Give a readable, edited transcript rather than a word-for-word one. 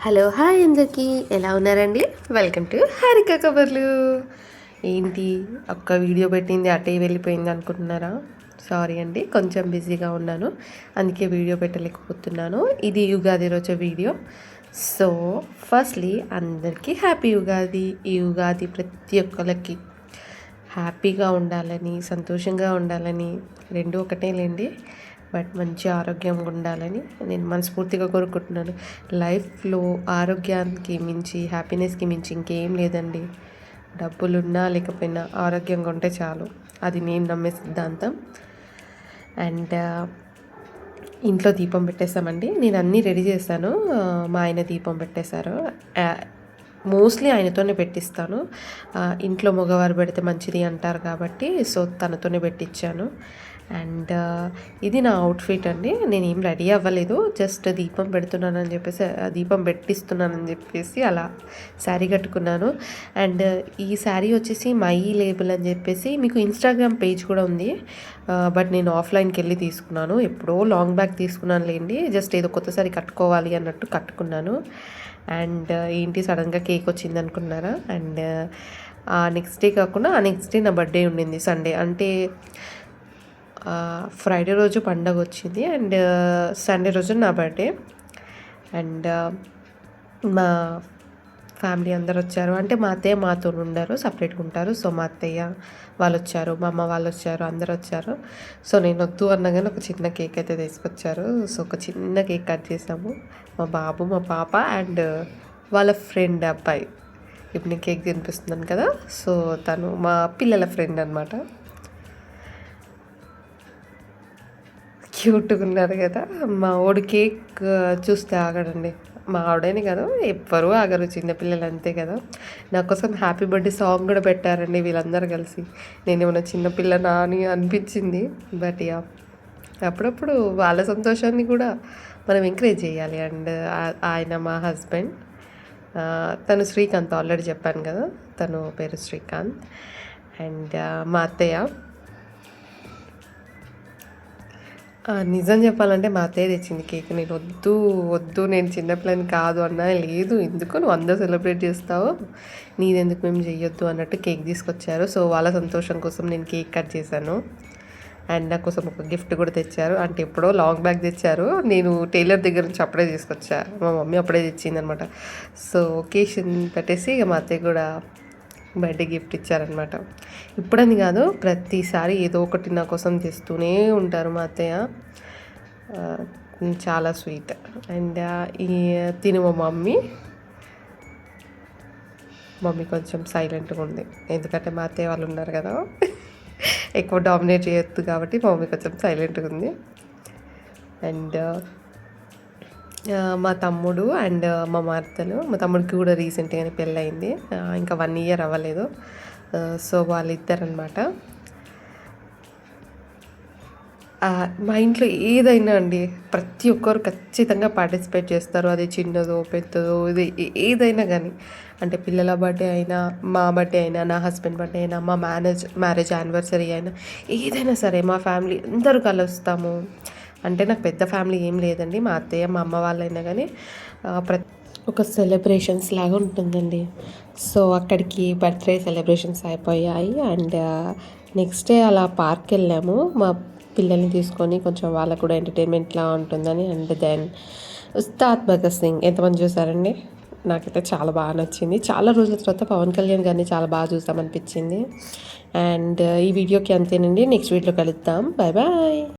Hello hi అందరికీ ఎలా ఉన్నారండి? వెల్కమ్ టు హారిక కబర్లు. ఏంటి ఒక్క వీడియో పెట్టింది అటే వెళ్ళిపోయింది అనుకుంటున్నారా? సారీ అండి, కొంచెం బిజీగా ఉన్నాను, అందుకే వీడియో పెట్టలేకపోతున్నాను. ఇది యుగాది రోజు వీడియో. సో ఫస్ట్లీ అందరికీ హ్యాపీ యుగాది. ఈ యుగాది ప్రతి ఒక్కరికి హ్యాపీగా ఉండాలని, సంతోషంగా ఉండాలని, రెండు ఒకటేలేండి. బట్ మంచి ఆరోగ్యంగా ఉండాలని నేను మనస్ఫూర్తిగా కోరుకుంటున్నాను. లైఫ్లో ఆరోగ్యానికి మించి, హ్యాపీనెస్కి మించి ఇంకేం లేదండి. డబ్బులున్నా లేకపోయినా ఆరోగ్యంగా ఉంటే చాలు. అది నేను నమ్మే సిద్ధాంతం. అండ్ ఇంట్లో దీపం పెట్టేసామండి. నేను అన్నీ రెడీ చేశాను. మా ఆయన దీపం పెట్టేశారు. మోస్ట్లీ ఆయనతోనే పెట్టిస్తాను. ఇంట్లో మగవారు పెడితే మంచిది అంటారు కాబట్టి సో తనతోనే పెట్టించాను. అండ్ ఇది నా అవుట్ఫిట్ అండి. నేను ఏం రెడీ అవ్వలేదు, జస్ట్ దీపం పెడుతున్నానని చెప్పేసి, దీపం పెట్టిస్తున్నానని చెప్పేసి అలా శారీ కట్టుకున్నాను. అండ్ ఈ శారీ వచ్చేసి మై లేబుల్ అని చెప్పేసి మీకు ఇన్స్టాగ్రామ్ పేజ్ కూడా ఉంది. బట్ నేను ఆఫ్లైన్కి వెళ్ళి తీసుకున్నాను. ఎప్పుడో లాంగ్ బ్యాక్ తీసుకున్నాను లేండి. జస్ట్ ఏదో కొత్త సారీ కట్టుకోవాలి అన్నట్టు కట్టుకున్నాను. అండ్ ఏంటి సడన్గా కేక్ వచ్చింది అనుకున్నారా? అండ్ నెక్స్ట్ డే కాకుండా ఆ నెక్స్ట్ డే నా బర్త్డే ఉండింది, సండే. అంటే ఫ్రైడే రోజు పండగ వచ్చింది అండ్ సండే రోజు నా బర్త్డే. అండ్ మా ఫ్యామిలీ అందరు వచ్చారు. అంటే మా అత్తయ్య మాతో ఉండరు, సపరేట్గా ఉంటారు. సో మా అత్తయ్య వాళ్ళు వచ్చారు, మా అమ్మ వాళ్ళు వచ్చారు, అందరు వచ్చారు. సో నేను వద్దు అన్నగానే ఒక చిన్న కేక్ అయితే తీసుకొచ్చారు. సో ఒక చిన్న కేక్ కట్ చేసాము. మా బాబు, మా పాప అండ్ వాళ్ళ ఫ్రెండ్ అబ్బాయి. ఇప్పుడు నేను కేక్ తినిపిస్తున్నాను కదా, సో తను మా పిల్లల ఫ్రెండ్ అనమాట. క్యూట్గా ఉన్నారు కదా. మా వాడు కేక్ చూస్తే ఆగడండి. మా ఆవిడని కాదు, ఎవ్వరూ ఆగరు, చిన్నపిల్లలు అంతే కదా. నా కోసం హ్యాపీ బర్త్డే సాంగ్ కూడా పెట్టారండి వీళ్ళందరూ కలిసి. నేను ఏమైనా చిన్నపిల్లనా అని అనిపించింది. బట్ యా, అప్పుడప్పుడు వాళ్ళ సంతోషాన్ని కూడా మనం ఎంకరేజ్ చేయాలి. అండ్ ఆయన మా హస్బెండ్, తను శ్రీకాంత్, ఆల్రెడీ చెప్పాను కదా, తను పేరు శ్రీకాంత్. అండ్ మా అత్తయ్య, నిజం చెప్పాలంటే మా అత్తయ్య తెచ్చింది కేక్. నేను వద్దు నేను చిన్నపిల్లని కాదు అన్నా, లేదు ఎందుకు నువ్వు అందరూ సెలబ్రేట్ చేస్తావు, నీదెందుకు మేము చెయ్యొద్దు అన్నట్టు కేక్ తీసుకొచ్చారు. సో వాళ్ళ సంతోషం కోసం నేను కేక్ కట్ చేశాను. అండ్ నా కోసం ఒక గిఫ్ట్ కూడా తెచ్చారు. అంటే ఎప్పుడో లాంగ్ బ్యాగ్ తెచ్చారు, నేను టైలర్ దగ్గర నుంచి అప్పుడే తీసుకొచ్చా. మా మమ్మీ అప్పుడే తెచ్చింది అనమాట. సో ఒకేషన్ పెట్టేసి ఇక మా అత్తయ్య కూడా బర్త్డే గిఫ్ట్ ఇచ్చారనమాట. ఇప్పుడని కాదు, ప్రతిసారి ఏదో ఒకటి నా కోసం తెస్తూనే ఉంటారు మా అత్తయ్య. చాలా స్వీట్. అండ్ తిని మా మమ్మీ కొంచెం సైలెంట్గా ఉంది, ఎందుకంటే మా అత్తయ్య వాళ్ళు ఉన్నారు కదా, ఎక్కువ డామినేట్ చేయొద్దు కాబట్టి మా మమ్మీ కొంచెం సైలెంట్గా ఉంది. అండ్ మా తమ్ముడు అండ్ మా మరదలు, మా తమ్ముడికి కూడా రీసెంట్గానే పెళ్ళయింది, ఇంకా 1 year అవ్వలేదు. సో వాళ్ళిద్దరనమాట. మా ఇంట్లో ఏదైనా అండి, ప్రతి ఒక్కరు ఖచ్చితంగా పార్టిసిపేట్ చేస్తారు. అది చిన్నదో పెద్దదో ఇది ఏదైనా కానీ, అంటే పిల్లల బర్త్డే అయినా, మా బర్త్డే అయినా, నా హస్బెండ్ బర్త్డే అయినా, మా మ్యారేజ్ యానివర్సరీ అయినా, ఏదైనా సరే మా ఫ్యామిలీ అందరూ కలుస్తాము. అంటే నాకు పెద్ద ఫ్యామిలీ ఏం లేదండి, మా అత్తయ్య మా అమ్మ వాళ్ళైనా కానీ ఒక సెలబ్రేషన్స్ లాగా ఉంటుందండి. సో అక్కడికి బర్త్డే సెలబ్రేషన్స్ అయిపోయాయి. అండ్ నెక్స్ట్ డే అలా పార్క్ వెళ్ళాము మా పిల్లల్ని తీసుకొని, కొంచెం వాళ్ళకు కూడా ఎంటర్టైన్మెంట్లా ఉంటుందని. అండ్ దెన్ ఉస్తాద్ భగత్ సింగ్ ఎంతమంది చూసారండి? నాకైతే చాలా బాగా నచ్చింది. చాలా రోజుల తర్వాత పవన్ కళ్యాణ్ గారిని చాలా బాగా చూస్తామనిపించింది. అండ్ ఈ వీడియోకి అంతేనండి. నెక్స్ట్ వీడియోలో కలుద్దాం. Bye bye.